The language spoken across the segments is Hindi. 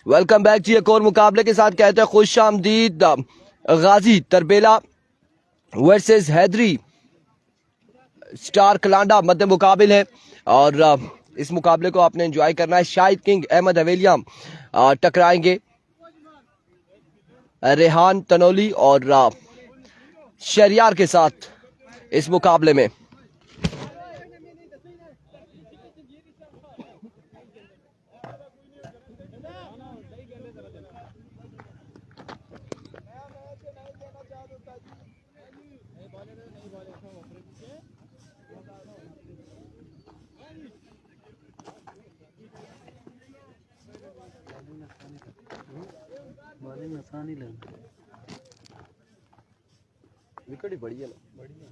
वेलकम बैक जी। एक और मुकाबले के साथ कहते हैं खुश आमदीद। गाजी तरबेला वर्सेस हैदरी स्टार कलांडा मध्य मुकाबिल है और इस मुकाबले को आपने एंजॉय करना है। शाहिद किंग अहमद हवेलिया टकराएंगे रेहान तनोली और शरियार के साथ इस मुकाबले में। विकेट ही बढ़िया बढ़िया।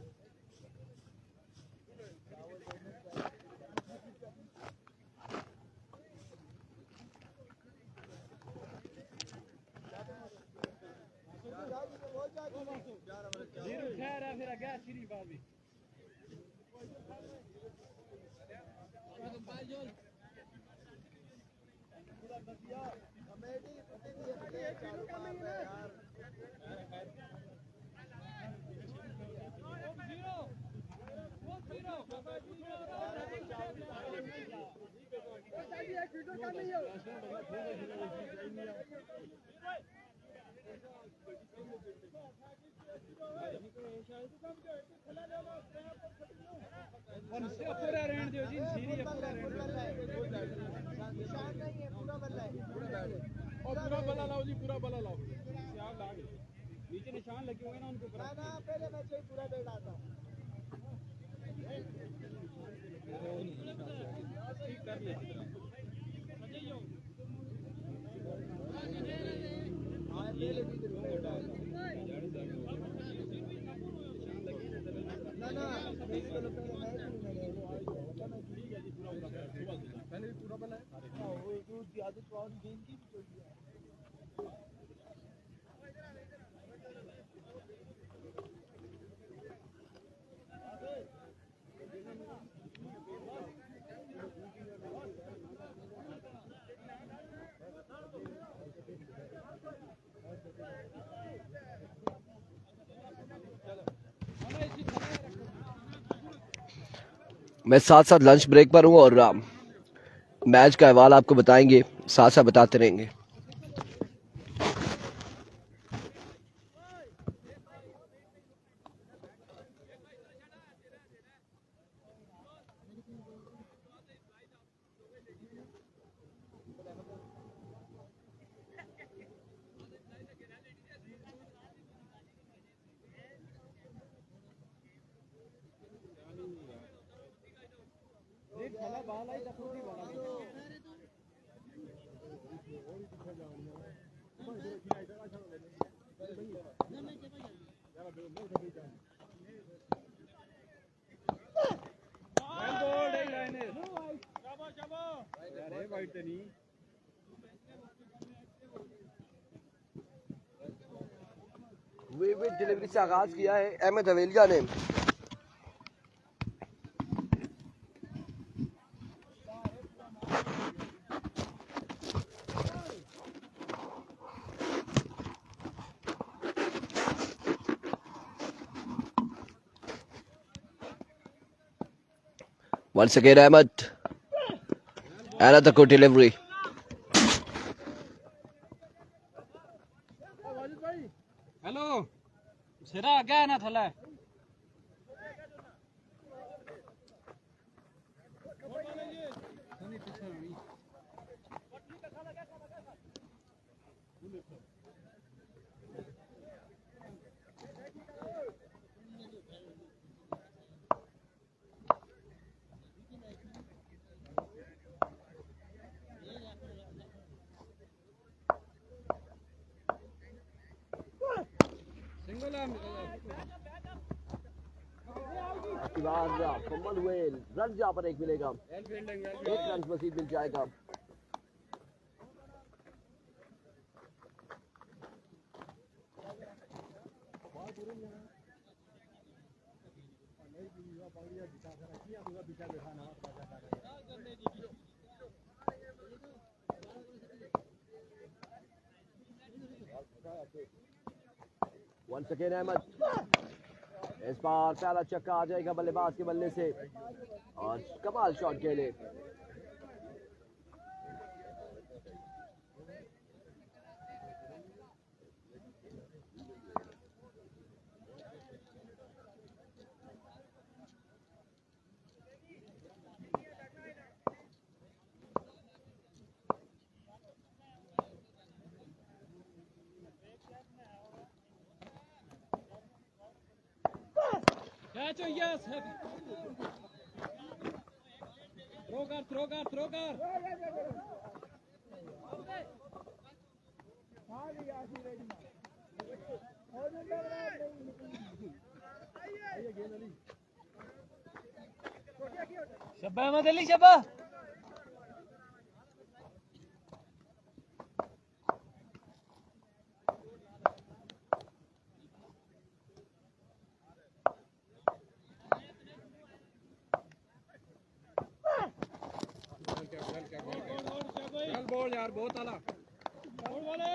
पूरा बल्ला लाओ जी, पूरा बल्ला लाओ। नीचे निशान लगे हुए ना उनके ऊपर। ना पहले मैं चाहिए पूरा बेल आता ठीक कर ले। ना पहले भी पूरा बल्ला है। वो दूध आदत और गेंद की मैं साथ साथ लंच ब्रेक पर हूं और मैच का अहवाल आपको बताएंगे, साथ साथ बताते रहेंगे। विविध डिलीवरी से आगाज किया है अहमद हवेलिया ने। Once again, Ahmed. Another good delivery. Hello सिरा क्या ना थला फंबल हुए रन जहाँ पर एक मिलेगा, एक रन मजीद मिल जाएगा। वंस अगेन अहमद, इस बार पहला छक्का आ जाएगा बल्लेबाज के बल्ले से और कमाल शॉट खेले। Catch or yes. Throw कर. शब्बा अहमद अली शब्बा. बॉल यार बहुत आला बॉल वाले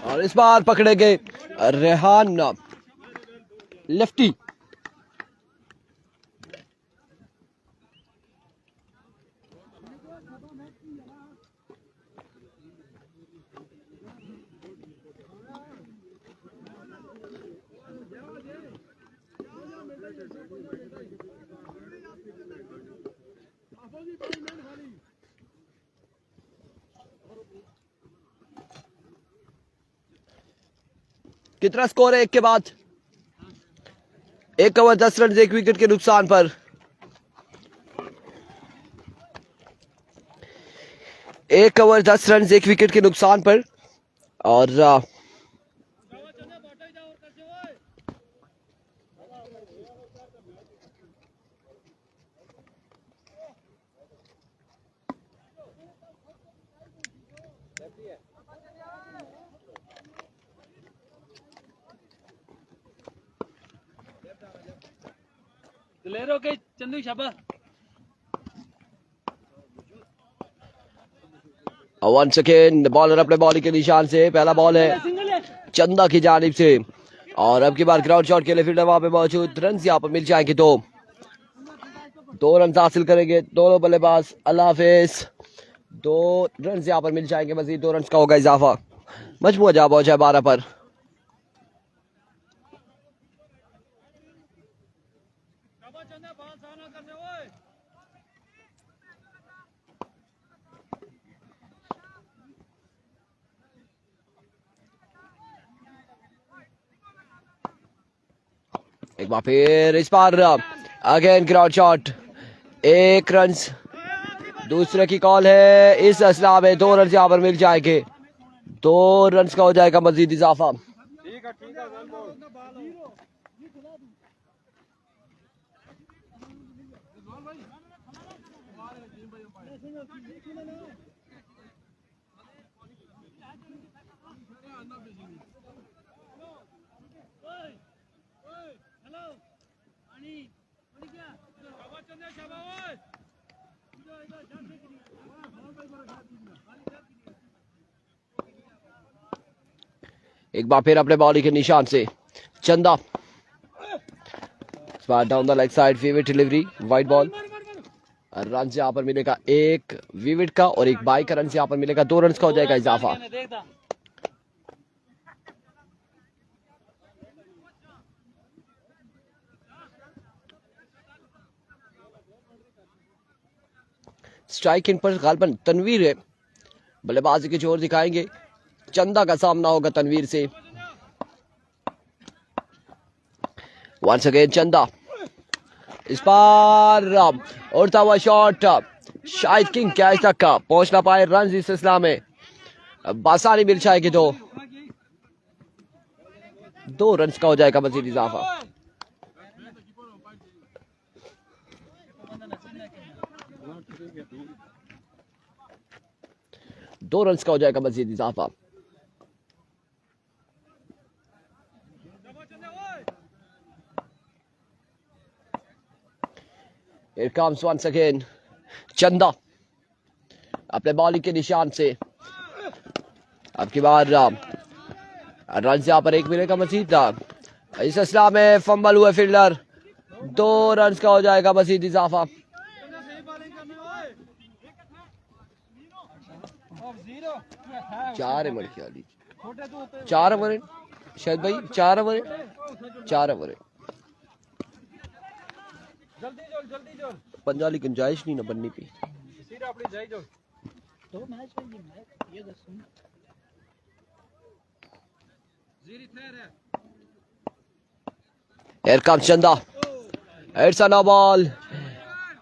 और इस बार पकड़े गए रेहान लेफ्टी। कितना स्कोर है एक के बाद? 1 ओवर 10 रन 1 विकेट के नुकसान पर। एक ओवर 10 रन 1 विकेट के नुकसान पर और दिलेरो के चंदू शाबाश। वंस अगेन बॉलर अपने बॉलिंग के निशान से पहला बॉल है चंदा की जानिब से और अब की बार ग्राउंड शॉट के लिए फील्डर वहां पे मौजूद। रन यहाँ पर मिल जाएंगे दो रन हासिल करेंगे दोनों बल्लेबाज। अल्लाह हाफिज। 2 रन यहाँ पर मिल जाएंगे, मजीद 2 रन का होगा इजाफा। मजमूआ जा पहुंचा है 12 पर। एक बार फिर इस बार अगेन ग्राउंड शॉट। 1 रन दूसरे की कॉल है। इस असला में 2 रन यहाँ पर मिल जाएंगे। 2 रन का हो जाएगा मजीद इजाफा। ठीक है एक बार फिर अपने बॉलिंग के निशान से चंदा डाउन द लेग साइड फीविट डिलीवरी वाइड बॉल। रन से यहाँ पर मिलेगा 1 विविट का और 1 बाई का रन से यहाँ पर मिलेगा 2 रन का हो जाएगा इजाफा। स्ट्राइक इन पर गालबन तनवीर है, बल्लेबाजी के जोर दिखाएंगे। चंदा का सामना होगा तनवीर से। वंस अगेन चंदा, इस बार उड़ता हुआ शॉट शायद किंग कैच तक का पहुंच ना पाए। रन इस सिलसिला में बासानी मिल जाएगी 2। 2 रन का हो जाएगा मजीद इजाफा। दो रन का हो जाएगा मजीद इजाफा। Here comes once again चंदा अपने बॉलिंग के निशान से। अब की बार रन यहाँ पर 1 मिलेगा मजीद। इस सिलसिला में फंबल हुए फील्डर। 2 रन का हो जाएगा मजीद इजाफा। 4 ओवर खेली, 4 ओवर शायद भाई, 4 ओवर, 4 ओवर। पंजाली गुंजाइश नहीं ना बननी P. Here comes Chanda. It's a no ball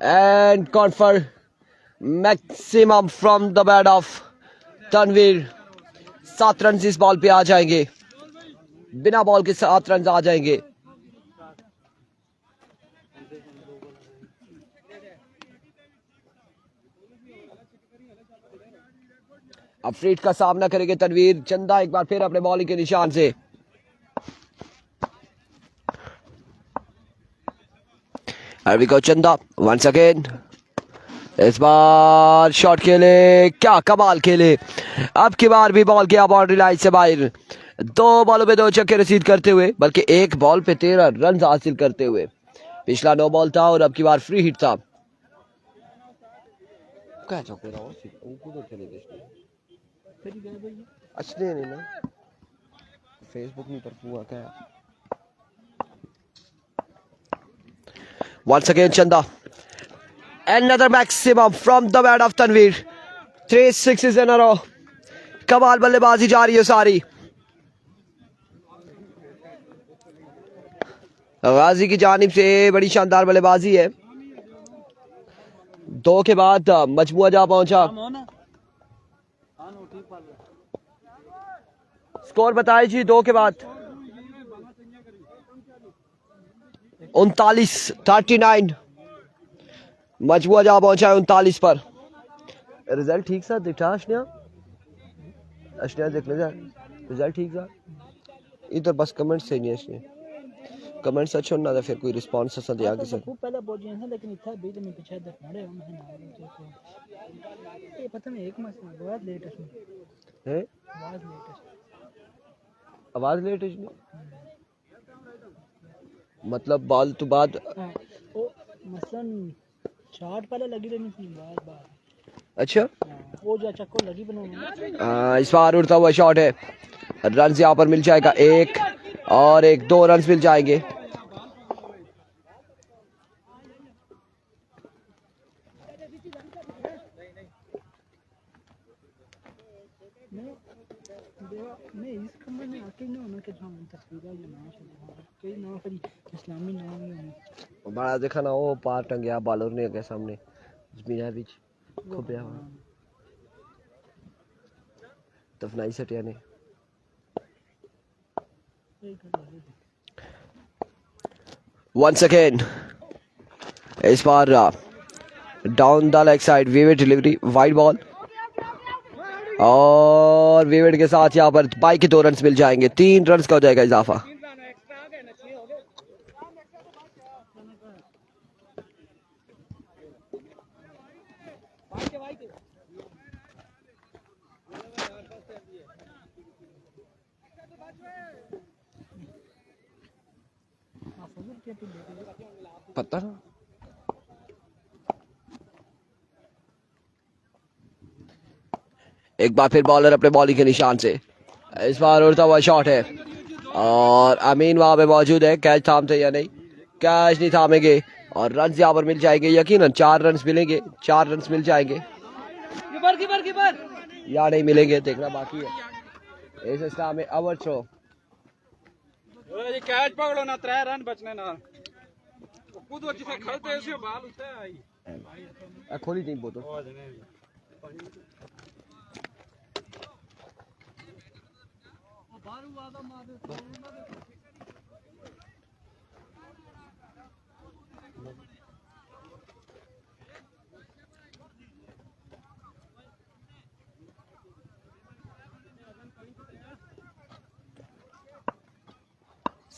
and caught for maximum from the bat of Tanvir. 7 run इस बॉल पे आ जाएंगे। बिना बॉल के 7 रन आ जाएंगे। अब फ्रीट का सामना करेंगे तनवीर। चंदा एक बार फिर अपने बॉलिंग के निशान से। Here we go चंदा once again। इस बार शॉट खेले, क्या कमाल खेले। अब की बार भी बॉल किया बाउंड्री लाइन से बाहर। 2 बॉलों पे 2 छक्के रसीद करते हुए, बल्कि 1 बॉल पे 13 रन हासिल करते हुए। पिछला 9 बॉल था और अब की बार फ्री हिट था। क्या चौके रहा अच्छे नहीं ना, फेसबुक नहीं पर हुआ क्या। Once again Chanda, another maximum from the bat of Tanvir। 3 sixes in a row। कमाल बल्लेबाजी जा रही है सारी। गाजी की जानिब से बड़ी शानदार बल्लेबाजी है। 2 के बाद मजमुआ जा पहुंचा। स्कोर बताइए जी 2 के बाद। 39 मजमुआ जा पहुंचा है 39 पर। रिजल्ट ठीक सा दिखा अशनिया, अशनिया देख ले जा रिजल्ट ठीक सा। इधर बस कमेंट सही नहीं है अशनिया, कमेंट्स अच्छे होना था फिर कोई रिस्पांस ऐसा दिया किसी खूब पहले बहुत जन है, लेकिन इतना बीच में पीछे देख पड़े हम है ना। ये पता नहीं एक मसला बहुत लेट है आवाज लेट है मतलब बॉल तो बाद। वो मसलन शॉट पहले लगी रहनी थी बार बार। अच्छा वो जो चक्कर लगी बनाने। इस बार उड़ता हुआ शॉट है। रन यहाँ पर मिल जाएगा 1 और 1, 2 रन मिल जाएंगे। नहीं इस कमरे में आके ना उनके जो तस्वीरें ये ना कई ना फिर इस्लामी नाम है बड़ा देखा ना वो पार टंगया बालर ने के सामने जमीना बीच खुबया दफनाई सटिया ने। Once again इस बार डाउन द लेग साइड विविड डिलीवरी वाइड बॉल और विविड के साथ यहाँ पर बाई के 2 रन मिल जाएंगे। 3 रन का हो जाएगा इजाफा। पता ना एक बार फिर बॉलर अपने बॉलिंग के निशान से। इस बार उड़ता हुआ शॉट है और अमीन वहां पे मौजूद है। कैच थामते या नहीं, कैच नहीं थामेंगे और रन यहाँ पर मिल जाएंगे। यकीनन 4 रन मिलेंगे, 4 रन मिल जाएंगे या नहीं मिलेंगे देखना बाकी है। इस सिलसिला में ओवर थ्रो कैच पकड़ो ना 3 रन बचने ना खुद वो जिसे खेलते उसे बाल उठे आई खोली नहीं बोतो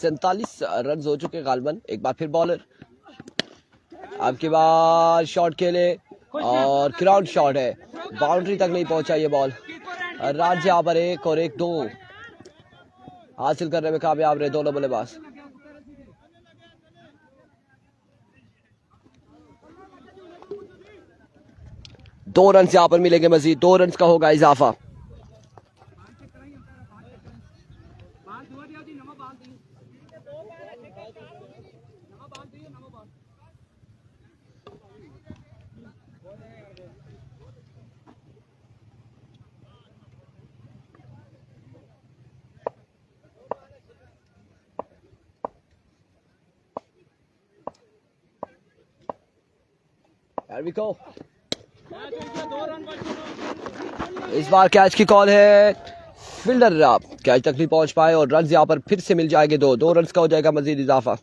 47 रन हो चुके गालबन। एक बार फिर बॉलर, अब की बार शॉट खेले और ग्राउंड शॉट है, बाउंड्री तक नहीं पहुंचा ये बॉल। रन यहाँ पर 1 और 1 2 हासिल करने में कामयाब रहे दोनों बल्लेबाज। दो रन यहाँ पर मिलेंगे मजीद, 2 रन का होगा इजाफा। There we go. इस बार कैच की कॉल है, फील्डर कैच तक नहीं पहुंच पाए और रन यहाँ पर फिर से मिल जाएंगे। 2 रन का हो जाएगा मजीद इजाफा।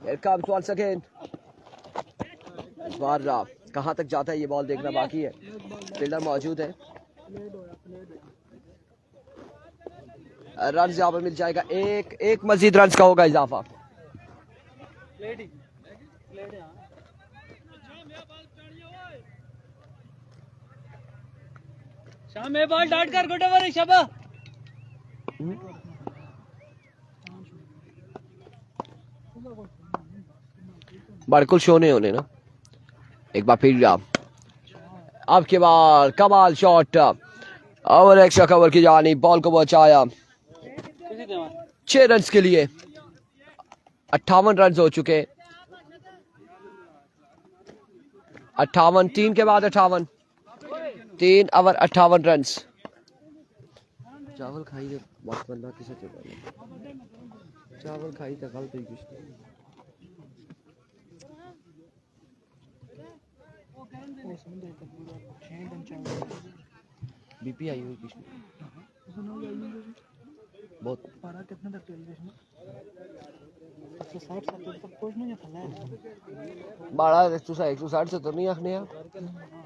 Here comes once again. इस बार कहां तक जाता है ये बॉल देखना बाकी है। फील्डर मौजूद है, रन यहाँ पर मिल जाएगा। एक मजीद रन का होगा इजाफा। शाम में बॉल डाट कर गुड ओवर शबा। बिल्कुल शो नहीं होने ना। एक बार फिर अब के बाद कमाल शॉट और एक्स्ट्रा कवर की जानी, बॉल को बचाया 6 रन के लिए। 58 रन हो चुके, 58 3 के बाद 58 3 ओवर 58 रन। चावल खाई दे बात बंदा किसे चावल खाई तो गलत ही कुछ बीपी आई हुई कुछ बहुत पारा कितने तक टेलीविजन 160 70 तक पहुंचने या था बड़ा 160 से तो नहीं आखने यार।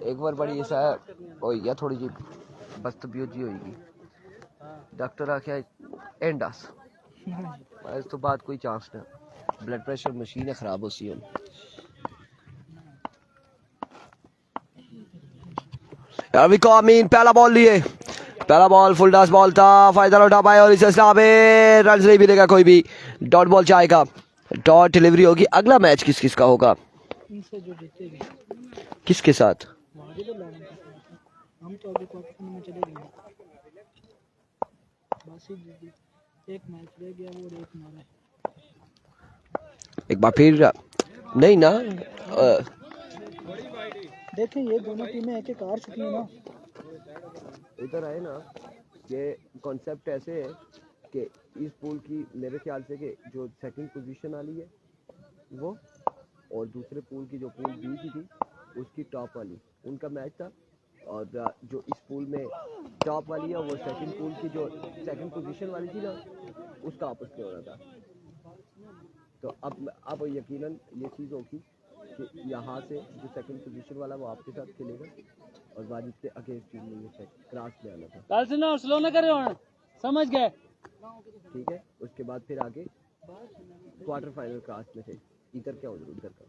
एक बार बड़ी ऐसा हो गया थोड़ी जी बस तबीयत जी होगी, डॉक्टर आख्या एंडास इस तो बाद कोई चांस ना, ब्लड प्रेशर मशीन खराब हो सी। अभी को अमीन पहला बॉल लिए, पहला बॉल फुल टॉस बॉल था, फायदा उठा पाए और इस में रन नहीं मिलेगा कोई भी। डॉट बॉल जाएगा, डॉट डिलीवरी होगी। अगला मैच किस किस का होगा, इनसे जो जीतेगी किसके साथ? हम तो अभी क्वार्टर में चले गए, बस एक मैच रह गया और एक मारा। एक बार फिर नहीं ना, देखें ये दोनों टीमें एक एक हार चुकी हैं ना। इधर आए ना, ये कॉन्सेप्ट ऐसे है कि इस पूल की मेरे ख्याल से कि जो सेकंड पोजीशन वाली है वो और दूसरे पूल की जो पूल बी की थी उसकी टॉप वाली उनका मैच था, और जो इस पूल में टॉप वाली है वो सेकंड पूल की जो सेकंड पोजीशन वाली थी ना उसका आपस में हो रहा था। तो अब यकीनन ये चीज़ होगी कि यहाँ से जो सेकंड पोजीशन वाला वो आपके साथ खेलेगा और वाजिद से अगेंस्ट टीम में ये क्रॉस में आना था। कल से ना स्लो ना करे, समझ गए? ठीक है, उसके बाद फिर आगे क्वार्टर फाइनल क्रॉस में थे, इधर क्या उधर उधर का।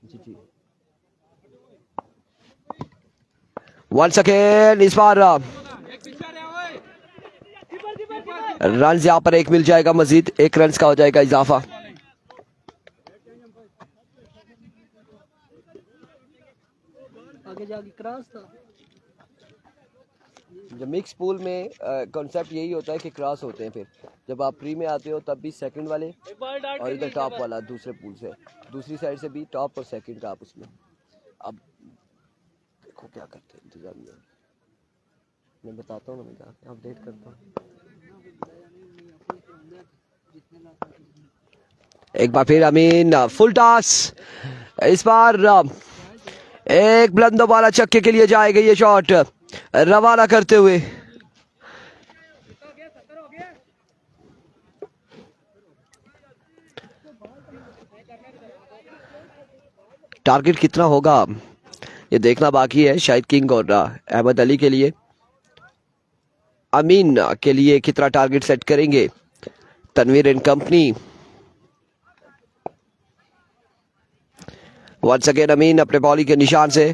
जी जी वंस अगेन इस बार रन यहाँ पर 1 मिल जाएगा मजीद, 1 रन का हो जाएगा इजाफा। आगे जाके क्रॉस था। जब मिक्स पूल में कॉन्सेप्ट यही होता है कि क्रॉस होते हैं, फिर जब आप प्री में आते हो तब भी सेकंड वाले और इधर टॉप वाला दूसरे पूल से, दूसरी साइड से भी टॉप और सेकंड का आपस में। अब देखो क्या करते हैं इंतजामिया, मैं बताता हूँ ना, मैं अपडेट करता हूँ। एक बार फिर अमीन फुल टॉस, इस बार एक बुलंद वाला छक्के के लिए जाएगा ये शॉट रवाना करते हुए। टारगेट कितना होगा ये देखना बाकी है। शाहिद किंग और अहमद अली के लिए, अमीन के लिए कितना टारगेट सेट करेंगे Tanveer and company. Once again Amin अपने बॉलिंग के निशान से,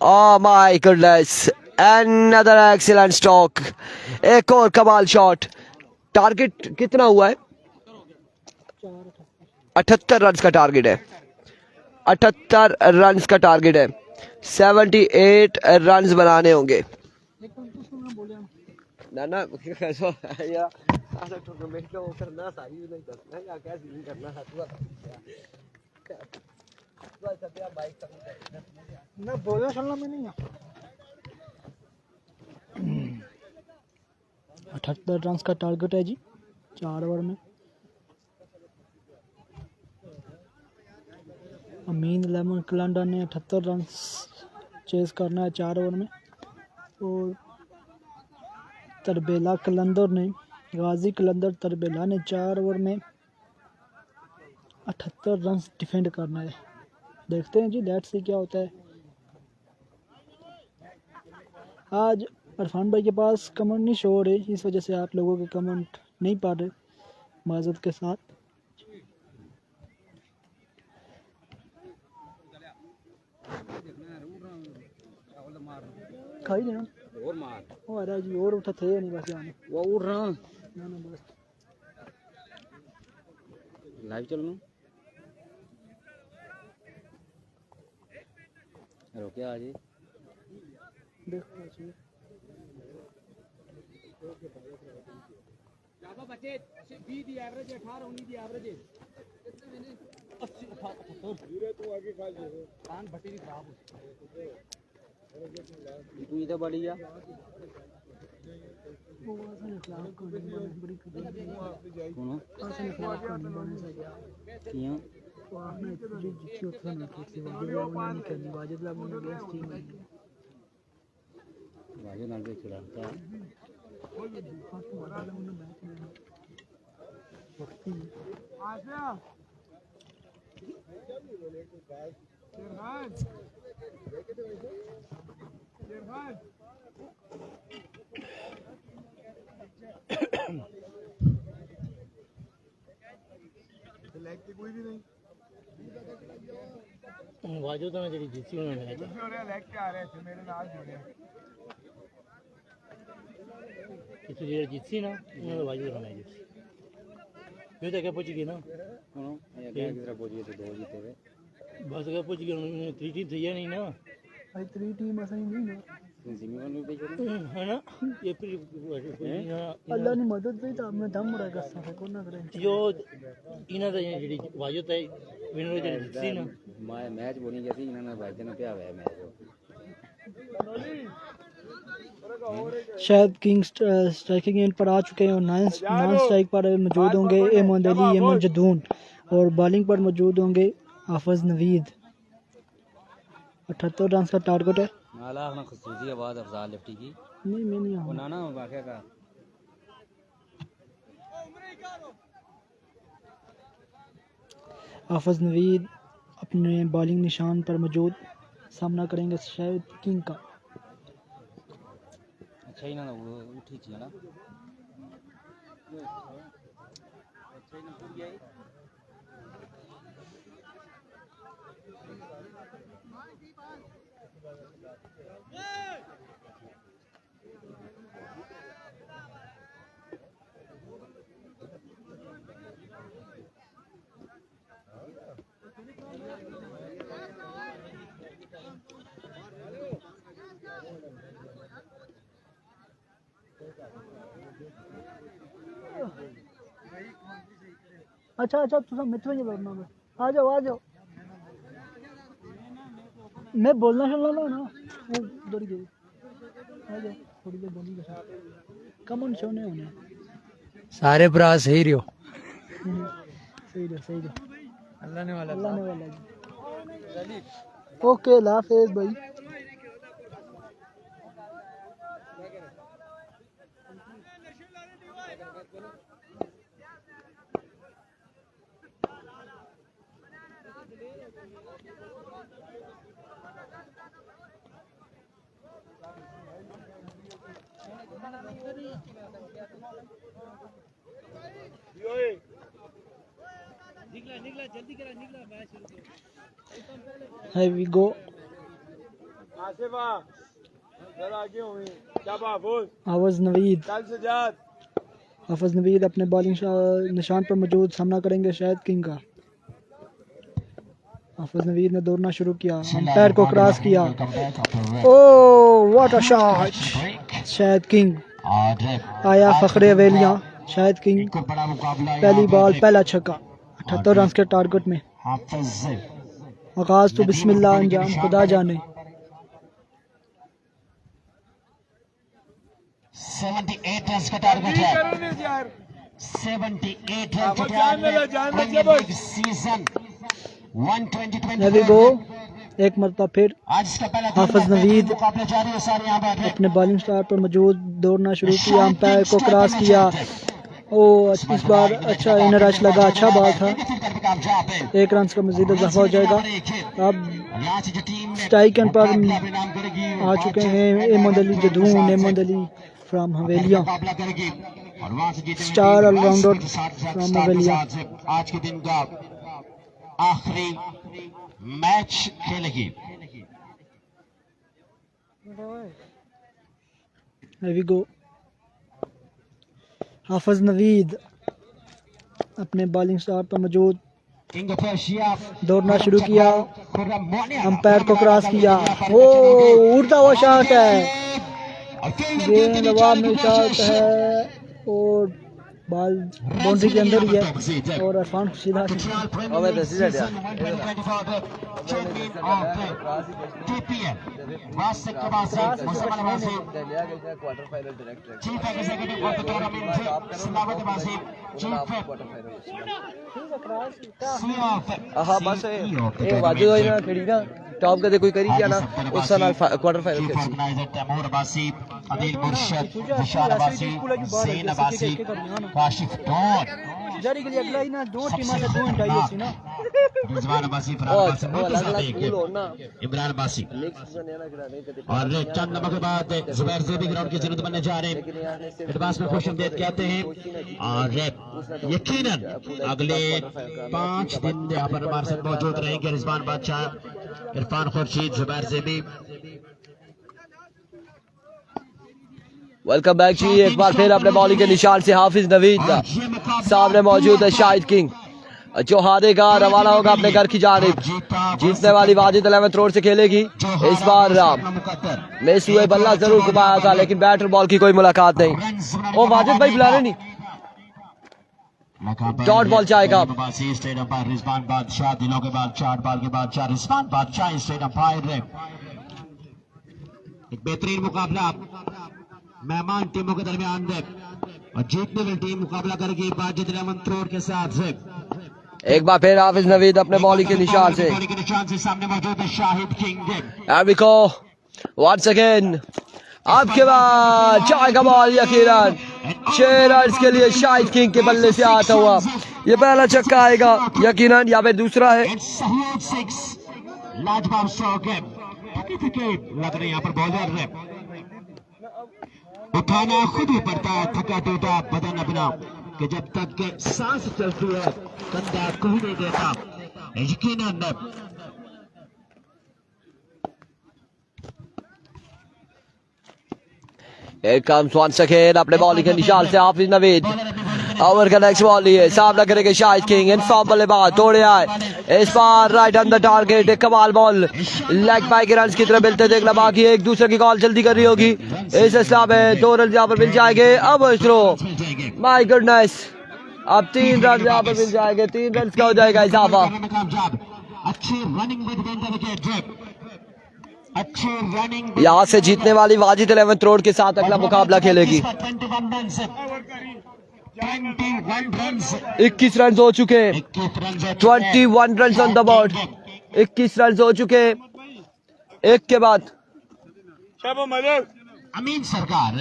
oh my goodness, another excellent stroke, एक और कमाल शॉट। टारगेट कितना हुआ है? 78 रन का टारगेट है, 78 रन का टारगेट है, 78 रन बनाने होंगे। ना ना कैसो या ऐसा टूर्नामेंट का वो करना सारी नहीं करना या कैसे नहीं करना है तू ऐसा क्या बाइक मैं बोला चलना मैं नहीं 78 रन का टारगेट है जी 4 ओवर में। अमीन लेमन कलांडा ने 78 रन चेस करना है 4 ओवर में, और तरबेला कलंदर ने, गाजी कलंदर तरबेला ने 4 ओवर में 78 रन डिफेंड करना है। देखते हैं जी, लेट्स सी क्या होता है। आज इरफान भाई के पास कमेंट नहीं शो हो रहे, इस वजह से आप लोगों के कमेंट नहीं पा रहे माजरत के साथ। खाई देना और मार वो आ रहा जी, और उठा थे नहीं बस जाने वो उड़ रहा ना ना बस लाइव चलना रोके आज देखो जी। ज्यादा बचे 20 दी एवरेज 18 19 दी एवरेज 80 78 तू आगे खा ले कान भट्टी भी खराब तू इधर बढ़ गया वो वाला खिलाफ को बड़ी कौन असल खिलाफ को नहीं बने सके किया वो आपने जी जी उतना नहीं की वाजिब उन्होंने करनी, वाजिब ला उन्होंने अगेंस्ट टीम है वाजे नाल पे खिलाता वाजो तो मेरी जीती उन्होंने लेग के आ रहे थे मेरे नाल जुड़े किसी जेड़ जीती ना उन्होंने वाजो बनाई जीती फिर तो क्या पहुंच गई ना कौन ये क्या किधर पहुंच गए थे 2 जीते थे बस क्या पहुंच गए उन्होंने 3 टीम थी नहीं ना भाई 3 टीम ऐसा ही नहीं ना जिम्मेवार में पे है ना ये फिर अल्लाह ने मदद दी तो मैं दम रहा कर सकता कौन ना करे जो इना दा जेडी वाजो ते विनर जेडी जीती ना मैच बोनी जैसी इन्होंने भाई ने पे आवे मैच शायद किंग स्ट्राइकिंग एंड पर आ चुके हैं और नॉन स्ट्राइक पर मौजूद होंगे एमन अली, एमन जदून, और बॉलिंग पर मौजूद होंगे हाफिज नवीद। 78 रन का टारगेट है। नाला अपना खुसूसी आवाज अफजाल लिफ्टी की नहीं मैं नहीं आऊँ ना वाकया का हाफिज नवीद अपने बॉलिंग निशान पर मौजूद, सामना करेंगे शायद किंग का। अच्छा ही ना वो उठी थी ना अच्छा अच्छा तुम मित्र ही लड़ना में आ जाओ मैं बोलना चलना ना वो उधर गई आ जाओ थोड़ी देर बोली कम ऑन शो नहीं होने सारे भरा सही रहो सही रहो अल्लाह ने वाला जी। ओके हाफिज भाई। Here we go. हाफिज नवीद अपने बॉलिंग निशान पर मौजूद सामना करेंगे शाहिद किंग का। हाफिज नवीद ने दौड़ना शुरू किया, अंपायर को क्रॉस किया। Oh what a shot! Shahid king आया फखरे हवेलियां। शाहिद किंग पहली बॉल पहला छक्का 78 रन के टारगेट में। आगाज तो बिस्मिल्लाह, अंजाम खुदा जाने। 78 रन का टारगेट है। 78 run season 120। Here we go. एक मरतबा फिर हाफिज नवीद अपने बॉलिंग स्टार पर मौजूद दौड़ना शुरू किया, अंपायर को क्रॉस किया। ओ इस बार अच्छा इनर रश लगा, अच्छा बॉल था। 1 रन का मजीद इजाफा हो जाएगा। अब स्ट्राइक एंड पर आ चुके हैं Emod Ali Jadoon, Emod Ali from Havelia, star allrounder from Havelia. आज के दिन का आखिरी मैच खेलेगी। Here we go. हाफिज नवीद अपने बॉलिंग स्टार पर मौजूद दौड़ना शुरू किया, अंपायर को क्रॉस किया। ओ उड़ता हुआ शॉट है, गेंद हवा में शॉट है और बॉल बाउंड्री के अंदर ही है और इरफान खुशीदा हाँ बस ये वाजिद होई ना खड़ी ना टॉप कदे कोई करी क्या ना उस साल क्वार्टर फाइनल खेली। तैमूर अब्बासी, अदील मुर्शद, विशाल अब्बासी, ज़ैन अब्बासी, काशिफ डॉन, जारी के लिए अगला ही ना दो टीमां से 2 इंटाई सी ना रिजवान अब्बासी, फरहाद अब्बासी, इमरान अब्बासी। और चंद नंबर के बाद जुबैर ज़ेबी ग्राउंड की ज़रूरत बनने जा रहे हैं। एडवांस में खुशामदीद कहते हैं और यकीनन अगले 5 दिन यहाँ पर हमारे साथ मौजूद रहेंगे रिजवान बादशाह, इरफान खुर्शीद, जुबैर ज़ेबी। वेलकम बैक जी। एक बार फिर अपने बॉलिंग के निशान से हाफिज नवीद सामने मौजूद है शाहिद किंग, जो हारेगा रवाना होगा अपने घर की जानिब। जीतने वाली वाजिद 11th रोड से खेलेगी। इस बार मिस हुए बल्ला जरूर घुमाया था लेकिन बैटर बॉल की कोई मुलाकात नहीं। ओ वाजिद भाई बुला रहे नहीं, डॉट बॉल जाएगा। स्टेट अंपायर रिजवान बादशाह, दिलों के बाद 4 बॉल के बाद 4 रिजवान बादशाह स्टेट अंपायर। एक बेहतरीन मुकाबला मेहमान टीमों के दरमियान और जीतने वाली टीम मुकाबला करेगी वाजिद 11th रोड के साथ। एक बार फिर हाफिज नवीद अपने बॉलिंग के निशान से सामने मौजूद है शाहिद किंग। वंस अगेन आपके बाद जाएगा बॉल, यकीनन 6 रन के लिए शाहिद किंग के बल्ले से आता हुआ ये पहला छक्का आएगा यकीनन, या फिर दूसरा है। लाजवाब स्ट्रोक है, लग रहे यहाँ पर बॉलर उठाना खुद ही पड़ता है, थका टूटा बदन अपना कि जब तक सांस चलती है कंधा कोई नहीं देता। यकीनन अपने बॉलिंग के निशान से हाफिज नवीद। ओवर का नेक्स्ट बॉल लिए सामना करेंगे शाहिद किंग, इन फॉर्म बल्लेबाज दौड़े आए इस बार राइट ऑन द टारगेट। एक कमाल बॉल लेग पाई के रन की तरफ मिलते देखना बाकी, एक दूसरे की कॉल जल्दी कर रही होगी। इस हिसाब में 2 रन यहाँ पर मिल जाएंगे। अब थ्रो, माय गुडनेस, अब 3 रन यहाँ पर मिल जाएंगे, 3 रन का हो जाएगा इजाफा। अच्छी रनिंग यहाँ से जीतने वाली वाजिद 11th रोड के साथ अगला मुकाबला खेलेगी। 21 रन हो चुके, 21 run on the board, 21 run हो चुके। एक के बाद अमीन सरकार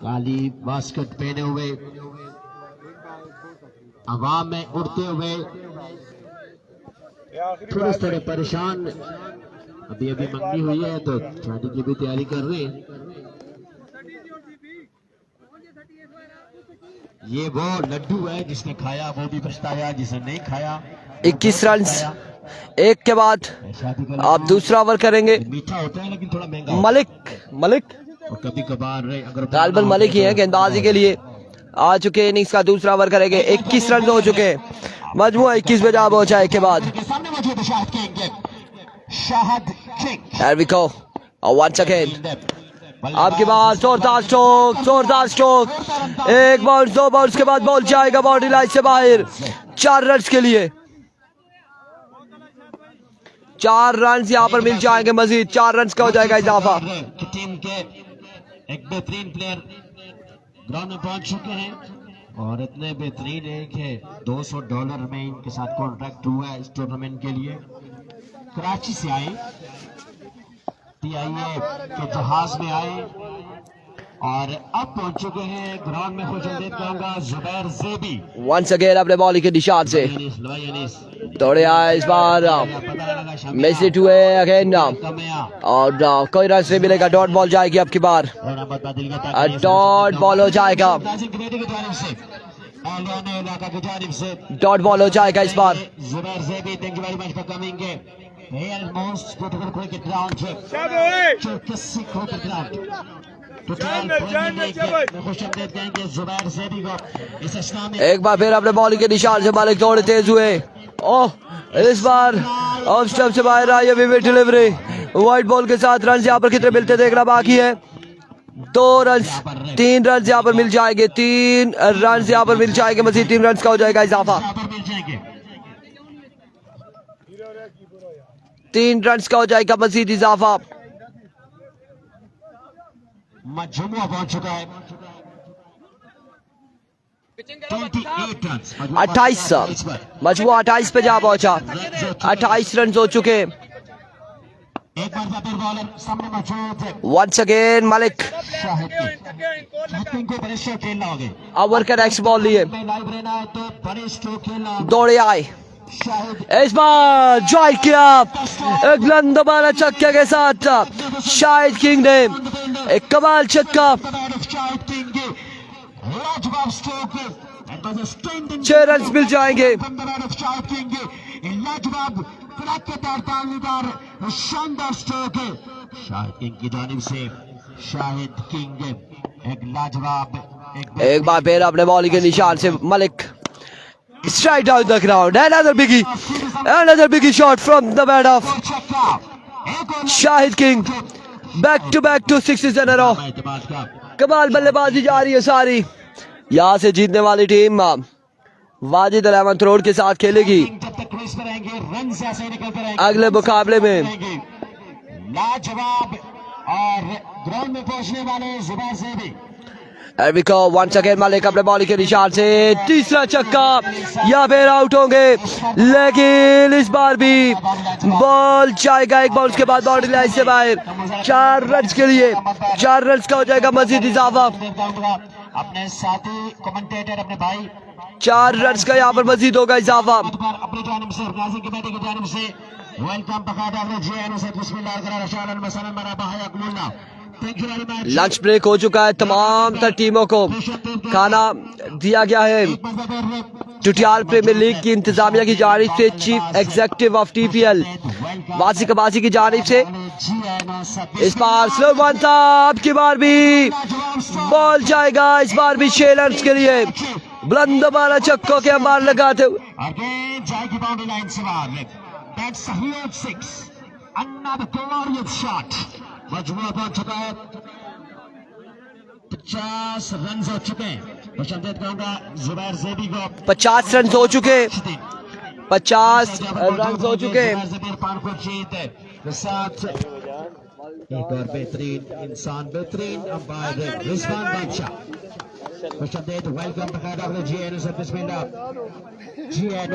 काली बास्केट पहने हुए हवा में उड़ते हुए थोड़े परेशान, अभी मंगनी हुई है तो शादी की भी तैयारी कर रहे हैं। ये वो लड्डू है जिसने खाया वो भी पछताया, जिसने नहीं खाया 21 रन, एक के बाद आप दूसरा ओवर करेंगे। मीठा होता है लेकिन थोड़ा महंगा होता मलिक है। और कभी कभार अगर गालिबन मलिक ही है गेंदबाजी के लिए आ चुके। इनिंग्स का दूसरा ओवर करेंगे। 21 रन हो चुके हैं, मजमूआ 21 पे जा पहुंचा एक के बाद। सामने मौजूद है Shahid king. There we go. Once again. आपके पास जोरदार स्ट्रोक, एक बाउंस, दो बाउंस के बाद बॉल जाएगा बाउंड्री लाइन से बाहर। 4 रन के लिए 4 रन यहाँ पर मिल जाएंगे मजीद। 4 रन का हो जाएगा इजाफा। टीम के एक बेहतरीन प्लेयर ग्राउंड में पहुंच चुके हैं और इतने बेहतरीन है कि $200 में इनके साथ कॉन्ट्रैक्ट हुआ है इस टूर्नामेंट के लिए। कराची से आए, TIA के जहाज में आए और अब पहुंच चुके हैं ग्राउंड में। खुशामदीद कहूंगा जुबैर ज़ेबी वंस अगेन अपने बॉलिंग के निशान से दौड़े आए इस बार। मिस इट हुए अगेन और कोई रन नहीं मिलेगा। डॉट बॉल जाएगी अब की बार, डॉट बॉल हो जाएगा, डॉट बॉल हो जाएगा इस बार। जुबैर ज़ेबी, thank you very much for coming. Most beautiful cricket ground एक बार फिर अपने बॉलिंग के निशान से मालिक दौड़े तेज हुए। ओह, इस बार ऑफ स्टंप से बाहर आई है विविड डिलीवरी। वाइट बॉल के साथ रन यहाँ पर कितने मिलते देखना बाकी है। 2 रन, 3 रन यहाँ पर मिल जाएंगे। 3 रन यहाँ पर मिल जाएंगे मजीद। 3 रन का हो जाएगा इजाफा। 3 रन का हो जाएगा मजीद इजाफा। मजमुआ पहुंच चुका है 28 रन। 28 मजमुआ 28 पे जा पहुंचा। 28 रन हो चुके। एक बार फिर बॉलर सामने मौजूद है once again Malik. Shahid king को बड़े स्ट्रोक खेलना होगा। ओवर का नेक्स्ट बॉल लिए लाइव रहना है तो बड़े स्ट्रोक खेलना। दौड़े आए इस बार जॉय किया एक लंदबाना छक्के के साथ शाहिद किंग ने एक कमाल छक्का। 6 रन मिल जाएंगे। शानदार स्ट्रोक है शाहिद किंग की जानिब से। शाहिद किंग एक लाजवाब एक बार फिर अपने बॉलिंग के निशान से Malik straight down the ground. Another biggie shot from the bat of Shahid King. Back to 6s in a row. कमाल बल्लेबाजी जा रही है सारी। यहाँ से जीतने वाली टीम वाजिद अल अहमद रोड के साथ खेलेगी अगले मुकाबले में। लाजवाब और ग्राउंड में पहुंचने वाले जुबैर ज़ेबी। वंस अगेन मलिक अपने बॉलिंग के निशान से तीसरा छक्का या फिर आउट होंगे, लेकिन इस बार भी बॉल जाएगा एक बॉल के बाद बाउंड्री लाइन से बाहर। 4 रन के लिए 4 रन का हो जाएगा मजीद इजाफा। अपने साथी कमेंटेटर अपने भाई 4 रन का यहाँ पर मजीद होगा इजाफा। अपनी जानिब से गाजी कमेटी की जानिब से वेलकम लंच ब्रेक हो चुका है। तमाम तर टीमों को खाना दिया गया है। टुटियाल प्रीमियर लीग की इंतजामिया की जानिब से चीफ एग्जीक्यूटिव ऑफ TPL वासी कबासी की जानिब से इस बार स्लो वन था। अब की बार भी बॉल जाएगा, इस बार भी 6 रन के लिए बुलंद वाला छक्कों के अंबार लगाते हुए। मजमुआ पहुंच चुका है। 50 रन हो चुके हैं। खुशामदीद कहूंगा जुबैर ज़ेबी को 50 रन हो चुके। 50 रन हो चुके। एक और बेहतरीन इंसान, बेहतरीन अंपायर रिजवान बादशाह। खुशामदीद वेलकम बकायदा GN से बिस्मिल्लाह GN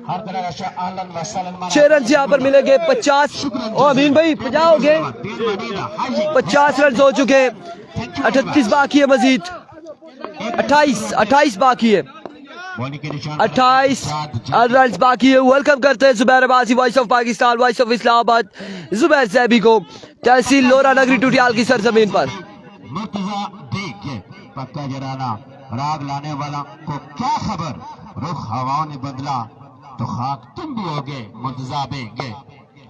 हर तरह से अहलन व सहलन। 6 रन यहाँ पर मिलेंगे। 50 ओ अमीन भाई 50 हो गए। 50 रन हो चुके। 38 बाकी है मजीद। 28 बाकी है। 28 रन बाकी है। वेलकम करते हैं Zubair Abbasi, voice of Pakistan, voice of Islamabad, Zubair ज़ेबी को तहसील लोरा नगरी टुटियाल की सरजमीन पर। पक्का जराना राग लाने वाला को क्या खबर, रुख हवाओं ने बदला तो खाक तुम भी होगे मुर्तजा बेगे।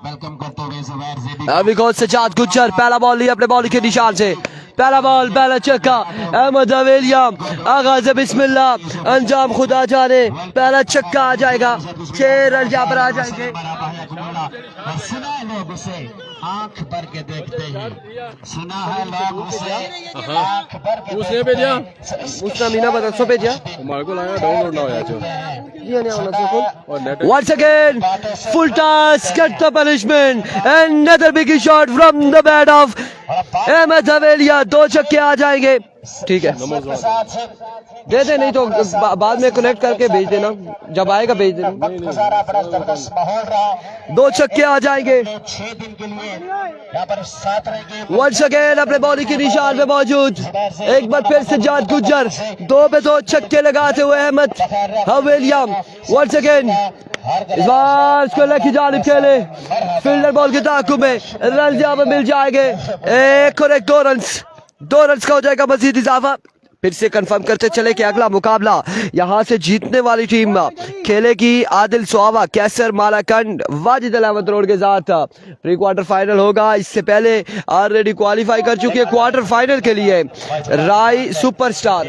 वेलकम करते हुए ज़ुबैर ज़ेबी अभी कौन सजाद गुज्जर पहला बॉल लिया अपने बॉल के निशान से, पहला बॉल पहला छक्का अहमद हवेलिया, आगाज बिस्मिल्लाह अंजाम खुदा जाने, पहला छक्का आ जाएगा, 6 रन यहाँ पर आ जाएंगे। सुना है लोग उसे आंख भर के देखते हैं, सुना है लोग उसे आंख भर के उसने भेजा उसने मीना बता सो भेजा हमारे को लगा डाउनलोड ना होया जो और net once again full toss, get the punishment, another big shot from the bat of Ahmad Havelia, 2 छक्के आ जाएंगे। ठीक है दे दे, नहीं तो बाद में कनेक्ट करके भेज देना, जब आएगा भेज देना। 2 छक्के आ जाएंगे। 6 दिन के लिए यहाँ पर 7 रहेंगे। वंस अगेन अपने बॉलिंग के निशान पे मौजूद, एक बार फिर सज्जाद गुज्जर 2 पे 2 छक्के लगाते हुए अहमद हवेलिया। वंस अगेन इस बार उसको लकी जानिब खेले, फील्डर बॉल के ताक़ुब में रन यहाँ पर मिल जाएंगे। एक और एक 2 रन का हो जाएगा मजीद इजाफा। फिर से कंफर्म करते चले कि अगला मुकाबला यहाँ से जीतने वाली टीम खेलेगी आदिल सुहावा कैसर मालाकंड वाजिद अल अहमद रोड के साथ। प्री क्वार्टर फाइनल होगा, इससे पहले ऑलरेडी क्वालिफाई कर चुकी है क्वार्टर फाइनल के लिए राय सुपरस्टार।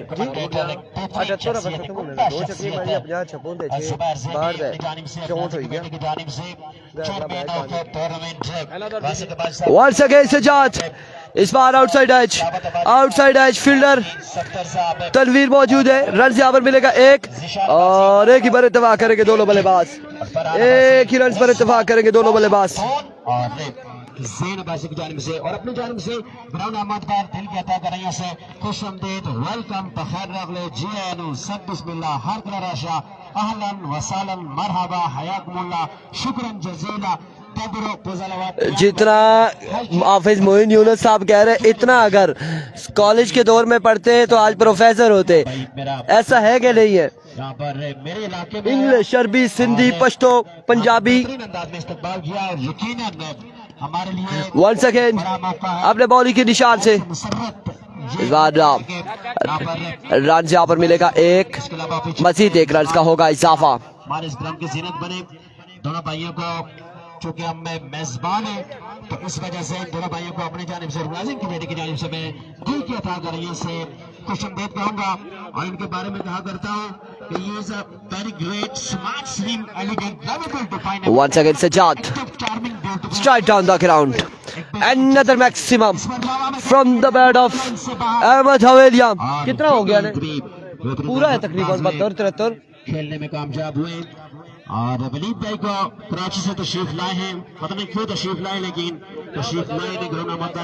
वंस अगेन सजाद, इस बार आउटसाइड एज फील्डर तनवीर मौजूद है, रन यहाँ पर मिलेगा 1 और एक ही पर इत्तेफाक करेंगे दोनों बल्लेबाज, एक ही रन पर इत्तेफाक करेंगे दोनों बल्लेबाज। की जानिब से और अपनी जानिब से ग्राउंड अहमद पर दिल की अता कर से खुशआमदीद, वेलकम, बखैर रगले, जी आनु, सब बिस्मिल्लाह, हर तरह राशा, अहलन वसालन, मरहबा, हयाकुमुल्लाह, शुक्रन जजीला। जितना हाफिज मोइन यूनुस साहब कह रहे, इतना अगर कॉलेज के दौर में पढ़ते हैं तो आज प्रोफेसर होते, ऐसा है कि नहीं है? यहाँ पर मेरे इलाके में इंग्लिश, अरबी, सिंधी, पश्तो, पंजाबी अंदाज में इस्तकबाल किया और यकीनन हमारे लिए वंस अगेन अपने बॉलिंग के निशान से इस बार रन यहाँ पर मिलेगा 1, मजीद 1 रन का होगा इजाफा। हमारे इस ग्राउंड की जीनत बने दोनों भाइयों को, चूंकि हम मेजबान है तो इस वजह से दोनों भाइयों को अपनी जानिब से राजिम कमेटी की जानिब से मैं दिल की अता करिए से खुशआमदीद कहूंगा और इनके बारे में कहा करता हूँ कि ये is a very great smart slim elegant lovable definable once again Sajjad straight down the ground, another maximum from the bat of Ahmad Havelia. कितना हो गया ने? पूरा है तकरीबन 72-73 खेलने में कामयाब हुए और वलीद भाई को कराची से तशरीफ लाए हैं, पता नहीं क्यों तशरीफ लाए, लेकिन तशरीफ लाए ने ग्राउंड अहमद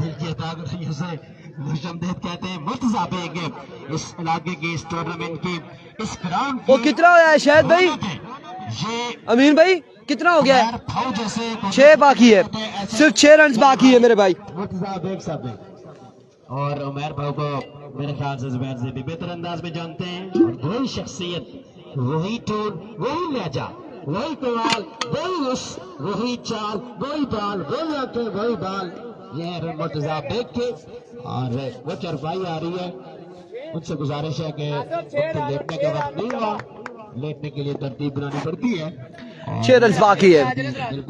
दिल की अता करिए से खुशआमदीद कहते हैं। मुर्तजा बेग इस इलाके की, इस टूर्नामेंट की, इस ग्राउंड वो कितना हो है शायद भाई, ये अमीन भाई कितना हो गया है? फाउ जैसे 6 बाकी है, सिर्फ 6 रन बाकी है मेरे भाई। मुर्तजा बेग साहब हैं और उमर भाई को मेरे ख्याल से ज़ुबैर से भी बेहतर अंदाज में जानते हैं। वही शख्सियत, वही टोन, वही लहजा, वही कमाल, वही उस, वही चाल, वही बाल, वही आंखें, वही बाल, ये है मुर्तजा बेग के। और वो चरपाई आ रही है, मुझसे गुजारिश है कि लेटने का वक्त नहीं हुआ, लेटने के लिए तरतीब बनानी पड़ती है। 6 रन बाकी है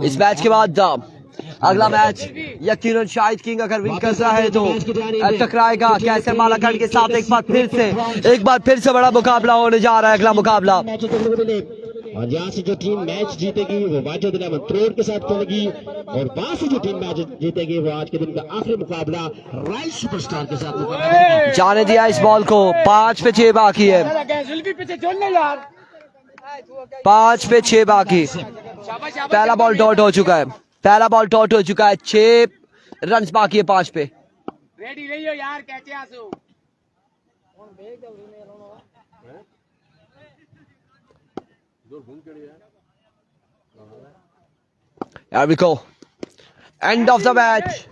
इस मैच के बाद। अगला मैच यकीनन शाहिद किंग अगर विन करता है तो टकराएगा कैसर मालाकंड के साथ। एक बार फिर से बड़ा मुकाबला होने जा रहा है। अगला मुकाबला और यहाँ से जो टीम मैच जीतेगी वो वाजिद अल अहमद रोड के साथ खेलेगी और वहां से जो टीम मैच जीतेगी वो आज के दिन का आखिरी मुकाबला राय सुपरस्टार के साथ जाने दिया इस बॉल को। 5 पे 6 बाकी है, 5 पे 6 बाकी। पहला बॉल डॉट हो चुका है, 6 रन बाकी है 5 पे। रेडी रहियो यार, कैचे आसो Here we go. End of the match.